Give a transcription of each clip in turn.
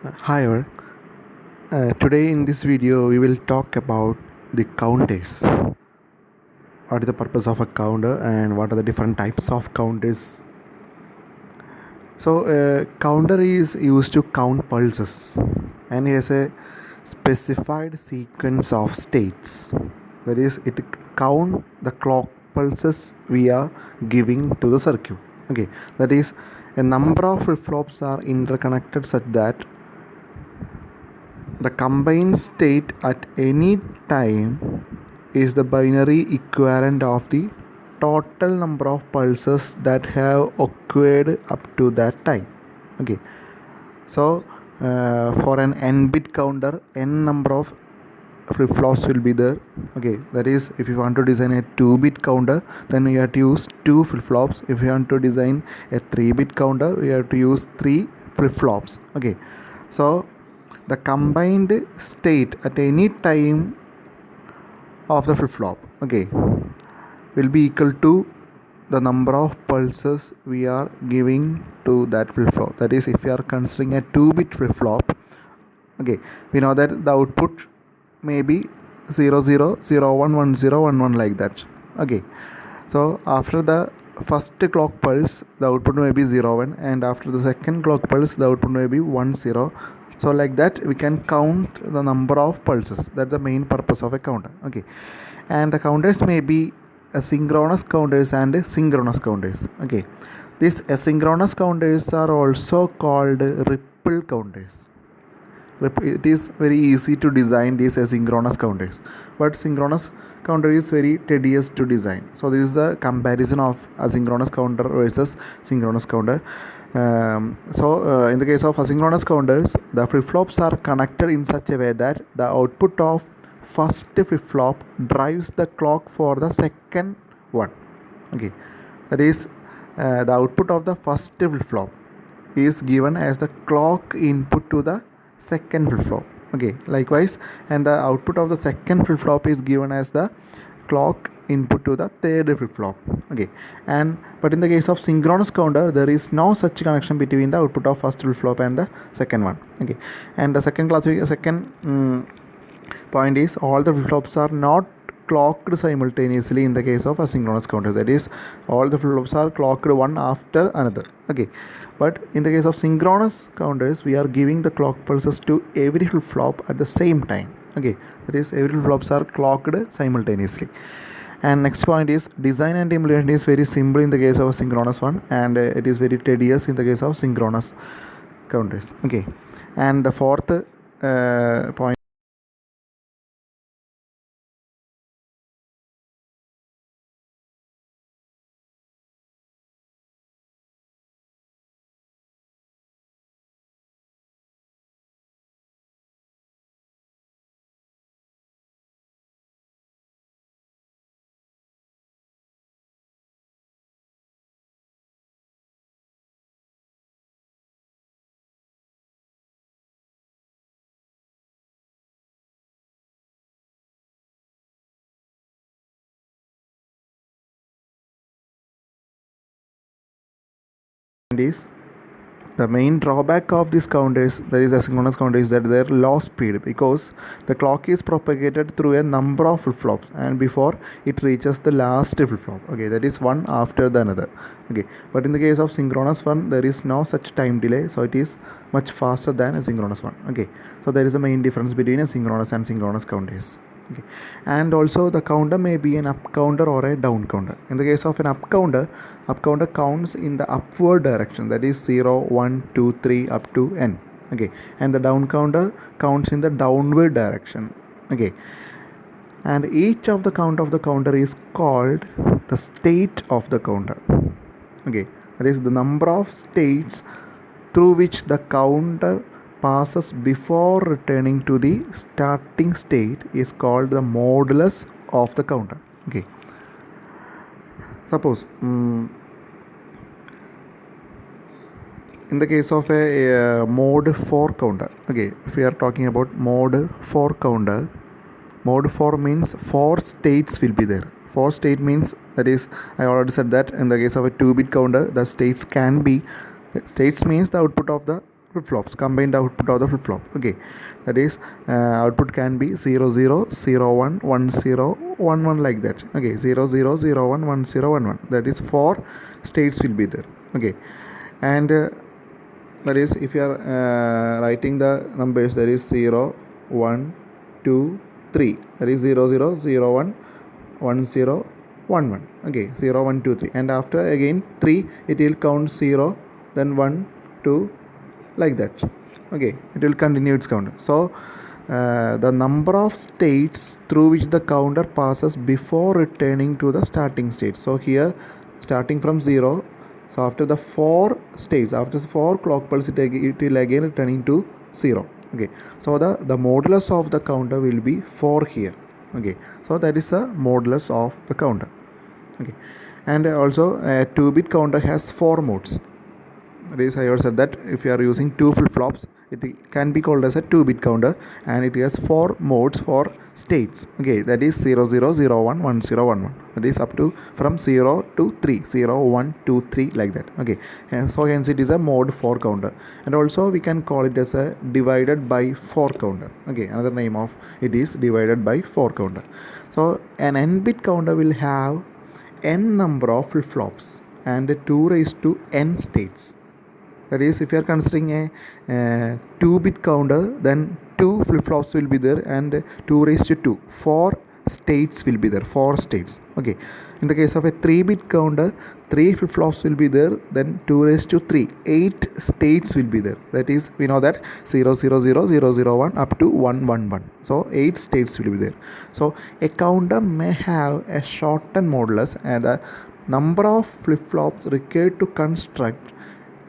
Hi all. Today in this video we will talk about the counters. What is the purpose of a counter and what are the different types of counters? So counter is used to count pulses and has a specified sequence of states. That is, it count the clock pulses we are giving to the circuit. Okay, that is, a number of flip-flops are interconnected such that the combined state at any time is the binary equivalent of the total number of pulses that have occurred up to that time. Okay, so for an n bit counter, n number of flip flops will be there. Okay, that is, if you want to design a 2-bit counter, then you have to use 2 flip flops. If you want to design a 3-bit counter, you have to use 3 flip flops. Okay, so the combined state at any time of the flip flop, okay, will be equal to the number of pulses we are giving to that flip flop. That is, if we are considering a 2-bit flip flop, okay, we know that the output may be 0 0 0 1 1 0 1 1 like that. Okay, so after the first clock pulse the output may be 0 1, and after the second clock pulse the output may be 1 0. So like that we can count the number of pulses. That's the main purpose of a counter. Okay, and the counters may be asynchronous counters and synchronous counters. Okay, these asynchronous counters are also called ripple counters. It is very easy to design these asynchronous counters, but synchronous counter is very tedious to design. So this is the comparison of asynchronous counter versus synchronous counter. In the case of asynchronous counters, the flip-flops are connected in such a way that the output of first flip-flop drives the clock for the second one. Okay, that is, the output of the first flip-flop is given as the clock input to the second flip-flop. Okay, likewise, and the output of the second flip-flop is given as the clock input to the third flip-flop. Okay, and but in the case of synchronous counter there is no such connection between the output of first flip-flop and the second one. Okay, and the second point is all the flip-flops are not clocked simultaneously in the case of asynchronous counter. That is, all the flip-flops are clocked one after another. Okay, but in the case of synchronous counters we are giving the clock pulses to every flip-flop at the same time. Okay, that is, every flip-flops are clocked simultaneously. And next point is, design and implementation is very simple in the case of a synchronous one, and it is very tedious in the case of synchronous counters. Okay, and the fourth point is, the main drawback of this counters, that is asynchronous counter, is that their low speed, because the clock is propagated through a number of flip-flops and before it reaches the last flip-flop. Okay, that is one after the another. Okay, but in the case of synchronous one there is no such time delay, so it is much faster than a synchronous one. Okay, so there is a main difference between a synchronous and synchronous counters. Okay, and also the counter may be an up counter or a down counter. In the case of an up counter counts in the upward direction, that is 0 1 2 3 up to n. Okay, and the down counter counts in the downward direction. Okay, and each of the count of the counter is called the state of the counter. Okay, that is the number of states through which the counter passes before returning to the starting state is called the modulus of the counter. Okay, suppose in the case of a mode 4 counter, okay, if we are talking about mode 4 counter, mode 4 means 4 states will be there. 4 state means, that is, I already said that in the case of a 2-bit counter the states can be, states means the output of the flip-flops, combined output of the flip-flop. Okay, that is output can be 0 0 0 1 1 0 1 1 like that. Okay, 0 0 0 1 1 0 1 1, that is 4 states will be there. Okay, and that is if you are writing the numbers, that is 0 1 2 3, that is 0 0 0 1 1 0 1 1. Okay, 0 1 2 3, and after again 3 it will count 0, then 1 2 like that. Okay, it will continue its counter. So the number of states through which the counter passes before returning to the starting state. So here starting from 0, so after the 4 states, after 4 clock pulse, it will again returning to 0. Okay, so the modulus of the counter will be 4 here. Okay, so that is the modulus of the counter. Okay, and also a 2-bit counter has 4 modes. I already said that if you are using 2 flip-flops, it can be called as a 2-bit counter, and it has 4 modes for states. Okay, that is 0 0 0 1 1 0 1 1. That is up to from 0 to 3, 0 1 2 3 like that. Okay, and so hence it is a mode 4 counter, and also we can call it as a divided by 4 counter. Okay, another name of it is divided by 4 counter. So an n-bit counter will have n number of flip-flops and 2 raised to n states. That is, if you are considering a 2-bit counter, then 2 flip-flops will be there, and 2 raised to 2, 4 states will be there, 4 states. Okay, in the case of a 3-bit counter, 3 flip-flops will be there, then 2 raised to 3, 8 states will be there. That is, we know that 0 0 0 0 0 1 up to 1 1 1. So 8 states will be there. So a counter may have a shortened modulus, and the number of flip-flops required to construct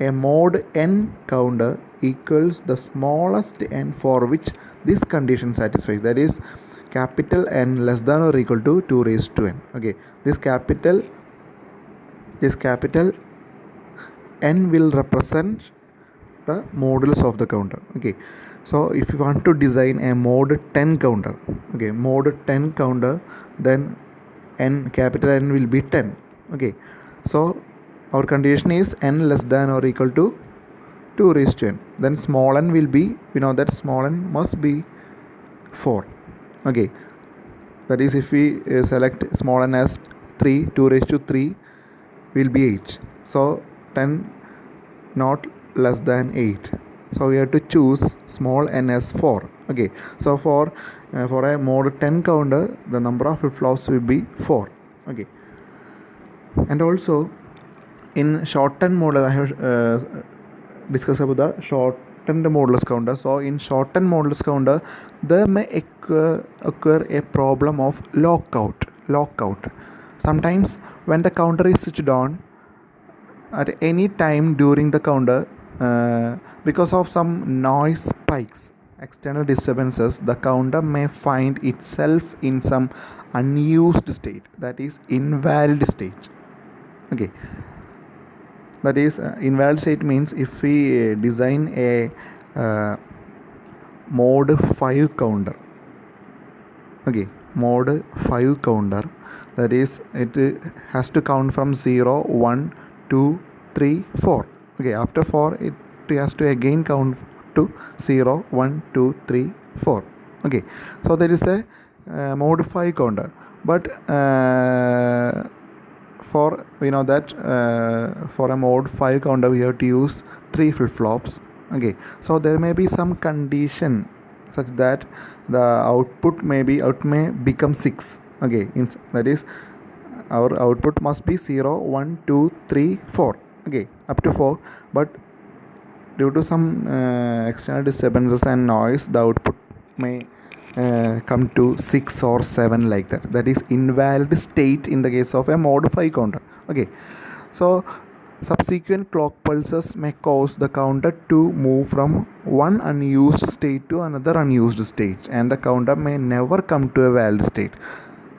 a mod n counter equals the smallest n for which this condition satisfies. That is, capital N less than or equal to 2 raised to n. Okay, this capital N will represent the modulus of the counter. Okay, so if you want to design a mod 10 counter, okay, mod 10 counter, then n, capital N will be 10. Okay, so our condition is n less than or equal to 2 raised to n. Then small n will be, we know that small n must be 4. Okay, that is, if we select small n as 3, 2 raised to 3 will be 8. So 10 not less than 8. So we have to choose small n as 4. Okay, so for a mod 10 counter, the number of flip-flops will be 4. Okay, and also in shortened model, I have discussed about the shortened modulus counter. So in shortened modulus counter, there may occur a problem of lockout. Sometimes when the counter is switched on at any time during the counter, because of some noise spikes, external disturbances, the counter may find itself in some unused state, that is invalid state. Okay, that is invalid state means if we design a mode 5 counter, okay, mode 5 counter, that is it has to count from 0 1 2 3 4. Okay, after 4 it has to again count to 0 1 2 3 4. Okay, so there is a mode 5 counter, but for we know that for a mode 5 counter we have to use 3 flip-flops. Okay, so there may be some condition such that the output may become 6. Okay, that is, our output must be 0 1 2 3 4. Okay, up to 4, but due to some external disturbances and noise, the output may come to 6 or 7 like that. That is invalid state in the case of a mod 5 counter. Okay, so subsequent clock pulses may cause the counter to move from one unused state to another unused state, and the counter may never come to a valid state.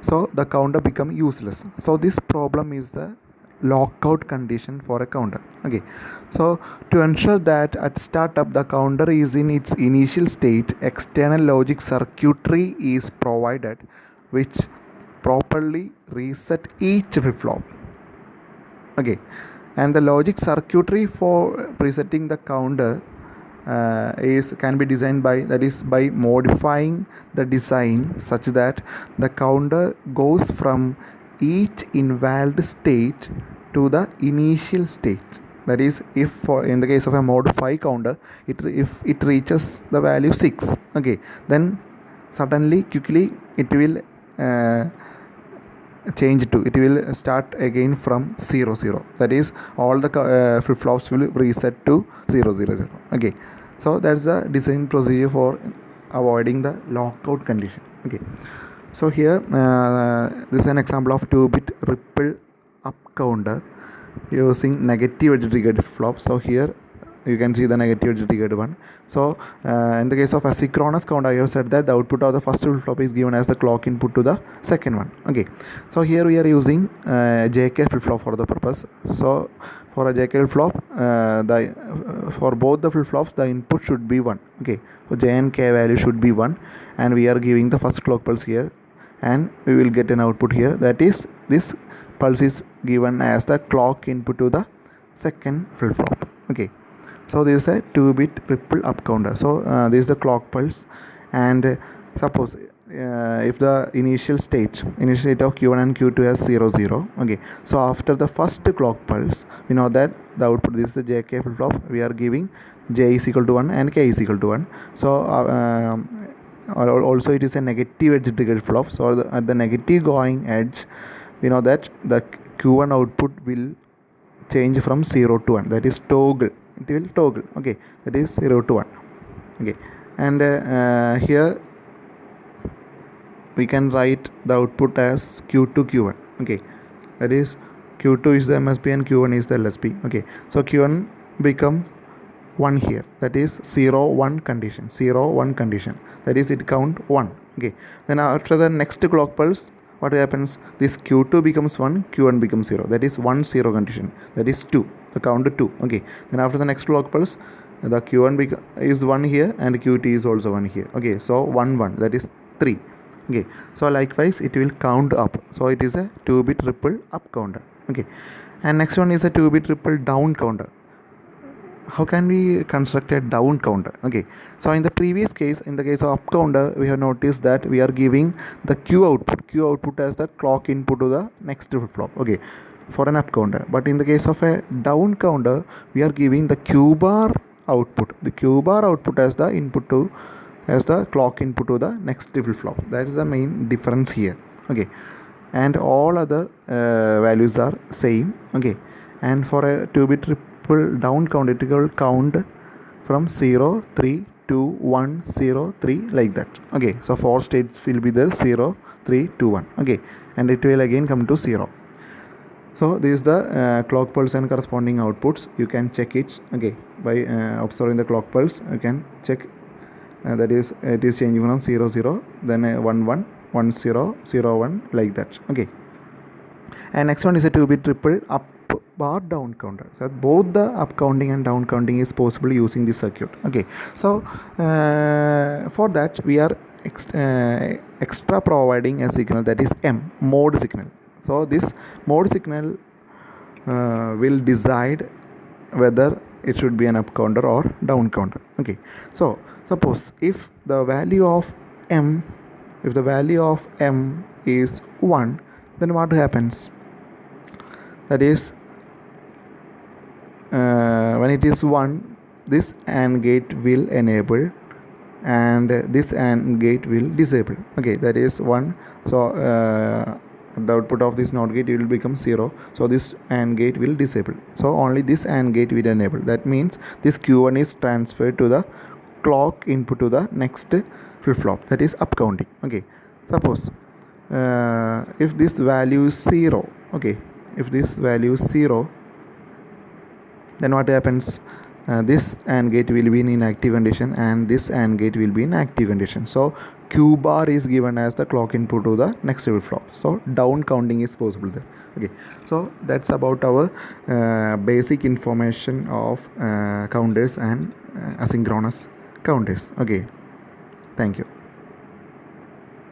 So the counter become useless. So this problem is the lockout condition for a counter. Okay, so to ensure that at startup the counter is in its initial state, external logic circuitry is provided which properly reset each flip-flop. Okay, and the logic circuitry for presetting the counter can be designed by, that is by modifying the design such that the counter goes from each invalid state to the initial state. That is, if for in the case of a modify counter, if it reaches the value 6, okay, then suddenly quickly it will change to, it will start again from 0 0. That is, all the flip flops will reset to 0 0 0. Okay, so that's the design procedure for avoiding the lockout condition. Okay, so here this is an example of 2-bit ripple up counter using negative edge triggered flip flop. So here you can see the negative edge triggered one. So in the case of asynchronous count, I have said that the output of the first flip flop is given as the clock input to the second one. Okay, so here we are using JK flip flop for the purpose. So for a JK flip flop, for both the flip flops the input should be 1. Okay, so J and K value should be 1, and we are giving the first clock pulse here, and we will get an output here. That is, this pulse is given as the clock input to the second flip flop. Okay, so this is a 2-bit ripple up counter. So this is the clock pulse, and suppose if the initial state of Q1 and Q2 has 0 0. Okay, so after the first clock pulse, we know that the output, this is the JK flip flop, we are giving J is equal to 1 and K is equal to 1. So also it is a negative edge triggered flop. So at the negative going edge, we know that the Q1 output will change from 0 to 1, that is toggle, it will toggle. Okay, that is 0 to 1. Okay, and here we can write the output as Q2 Q1. Okay, that is, Q2 is the MSB and Q1 is the LSB. Okay, so Q1 becomes 1 here, that is 0 1 condition, 0 1 condition, that is it count 1. Okay, then after the next clock pulse, what happens, this Q2 becomes 1, Q1 becomes 0, that is 1 0 condition, that is 2, the count 2. Okay, then after the next clock pulse, the Q1 is 1 here and Q2 is also 1 here. Okay, so 1 1, that is 3. Okay, so likewise it will count up. So it is a 2-bit ripple up counter. Okay, and next one is a 2-bit ripple down counter. How can we construct a down counter? Okay, so in the previous case, in the case of up counter, we have noticed that we are giving the Q output as the clock input to the next flip flop. Okay, for an up counter. But in the case of a down counter, we are giving the Q bar output, as the input to, as the clock input to the next flip flop. That is the main difference here. Okay, and all other values are same. Okay, and for a 2-bit ripple down count, it will count from 0 3 2 1 0 3 like that. Okay, so 4 states will be there, 0 3 2 1. Okay, and it will again come to 0. So this is the clock pulse and corresponding outputs. You can check it. Okay, by observing the clock pulse, you can check. That is, it is changing from 0 0, then 1 1 1 0 0 1 like that. Okay, and next one is a 2-bit ripple up bar down counter. So both the up counting and down counting is possible using this circuit. Okay, so for that we are extra providing a signal, that is M, mode signal. So this mode signal will decide whether it should be an up counter or down counter. Okay, so suppose if the value of M is 1, then what happens? That is, when it is 1, this AND gate will enable and this AND gate will disable. Okay, that is 1. So the output of this NOT gate will become 0. So this AND gate will disable. So only this AND gate will enable. That means this Q1 is transferred to the clock input to the next flip flop, that is up counting. Okay, suppose if this value is 0. Okay, if this value is 0, then what happens? This AND gate will be in inactive condition and this AND gate will be in active condition. So Q bar is given as the clock input to the next flip flop. So down counting is possible there. Okay, so that's about our basic information of counters and asynchronous counters. Okay, thank you.